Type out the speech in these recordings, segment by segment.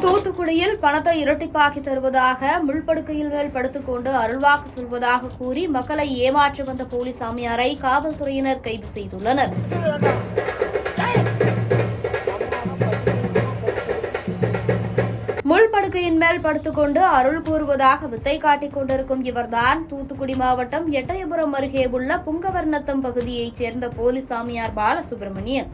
தூத்துக்குடியில் பணத்தை இரட்டிப்பாக்கி தருவதாக முள்படுக்கையில் மேல் படுத்துக்கொண்டு அருள்வாக்கு சொல்வதாக கூறி மக்களை ஏமாற்றி வந்த போலீஸ் சாமியாரை காவல்துறையினர் கைது செய்துள்ளனர். முள்படுக்கையின் மேல் படுத்துக்கொண்டு அருள் கூறுவதாக வித்தை காட்டிக் கொண்டிருக்கும் இவர்தான் தூத்துக்குடி மாவட்டம் எட்டயபுரம் அருகே உள்ள புங்கவர்ணத்தம் பகுதியைச் சேர்ந்த போலீஸ் சாமியார் பாலசுப்ரமணியன்.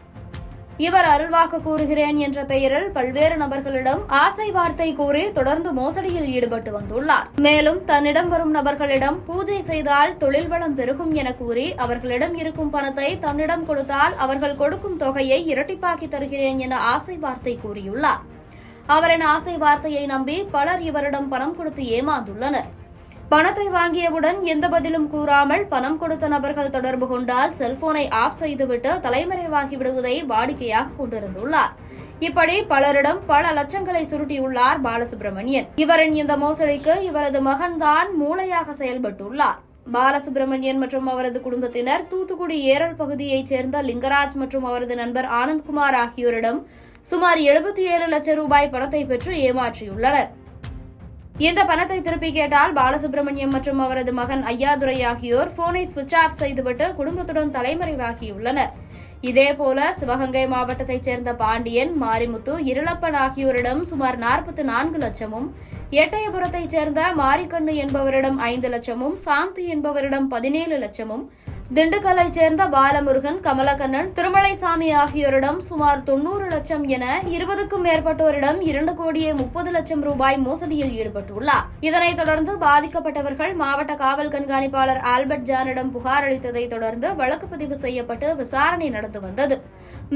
இவர் அருள்வாக்கு கூறுகிறேன் என்ற பெயரில் பல்வேறு நபர்களிடம் ஆசை வார்த்தை கூறி தொடர்ந்து மோசடியில் ஈடுபட்டு வந்துள்ளார். மேலும் தன்னிடம் வரும் நபர்களிடம் பூஜை செய்தால் தொழில் வளம் பெருகும் என கூறி அவர்களிடம் இருக்கும் பணத்தை தன்னிடம் கொடுத்தால் அவர்கள் கொடுக்கும் தொகையை இரட்டிப்பாக்கி தருகிறேன் என ஆசை வார்த்தை கூறியுள்ளார். அவரின் ஆசை வார்த்தையை நம்பி பலர் இவரிடம் பணம் கொடுத்து ஏமாந்துள்ளனர். பணத்தை வாங்கியவுடன் எந்த பதிலும் கூறாமல் பணம் கொடுத்த நபர்கள் தொடர்பு கொண்டால் செல்போனை ஆஃப் செய்துவிட்டு தலைமறைவாகி விடுவதை வாடிக்கையாக கொண்டிருந்துள்ளார். இப்படி பலரிடம் பல லட்சங்களை சுருட்டியுள்ளார் பாலசுப்ரமணியன். இவரின் இந்த மோசடிக்கு இவரது மகன்தான் மூளையாக செயல்பட்டுள்ளார். பாலசுப்ரமணியன் மற்றும் அவரது குடும்பத்தினர் தூத்துக்குடி ஏரல் பகுதியைச் சேர்ந்த லிங்கராஜ் மற்றும் அவரது நண்பர் ஆனந்த்குமார் ஆகியோரிடம் சுமார் 77 லட்சம் ரூபாய் பணத்தை பெற்று ஏமாற்றியுள்ளனர். இந்த பணத்தை திருப்பி கேட்டால் பாலசுப்ரமணியம் மற்றும் அவரது மகன் ஐயாதுரை ஆகியோர் போனை சுவிட்ச் ஆஃப் செய்துவிட்டு குடும்பத்துடன் தலைமறைவாகியுள்ளனர். இதேபோல சிவகங்கை மாவட்டத்தைச் சேர்ந்த பாண்டியன், மாரிமுத்து, இருளப்பன் ஆகியோரிடம் சுமார் 44 லட்சமும், எட்டயபுரத்தைச் சேர்ந்த மாரிக்கண்ணு என்பவரிடம் 5 லட்சமும், சாந்தி என்பவரிடம் 17 லட்சமும், திண்டுக்கல்லைச் சேர்ந்த பாலமுருகன், கமலக்கண்ணன், திருமலைசாமி ஆகியோரிடம் சுமார் 90 லட்சம் என 20க்கும் மேற்பட்டோரிடம் 2,30 லட்சம் ரூபாய் மோசடியில் ஈடுபட்டுள்ளார். இதனைத் தொடர்ந்து பாதிக்கப்பட்டவர்கள் மாவட்ட காவல் கண்காணிப்பாளர் ஆல்பர்ட் ஜானிடம் புகார் அளித்ததை தொடர்ந்து வழக்கு பதிவு செய்யப்பட்டு விசாரணை நடந்து வந்தது.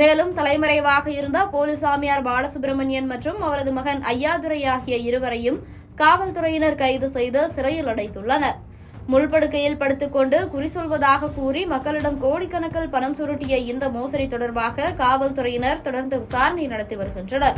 மேலும் தலைமறைவாக இருந்த போலீஸ் சாமியார் பாலசுப்ரமணியன் மற்றும் அவரது மகன் ஐயாதுரை ஆகிய இருவரையும் காவல்துறையினர் கைது செய்து சிறையில் அடைத்துள்ளனர். முள்படுக்கையில் படுத்துக்கொண்டு குறி சொல்வதாக கூறி மக்களிடம் கோடிக்கணக்கில் பணம் சுருட்டிய இந்த மோசடி தொடர்பாக காவல்துறையினர் தொடர்ந்து விசாரணை நடத்தி வருகின்றனர்.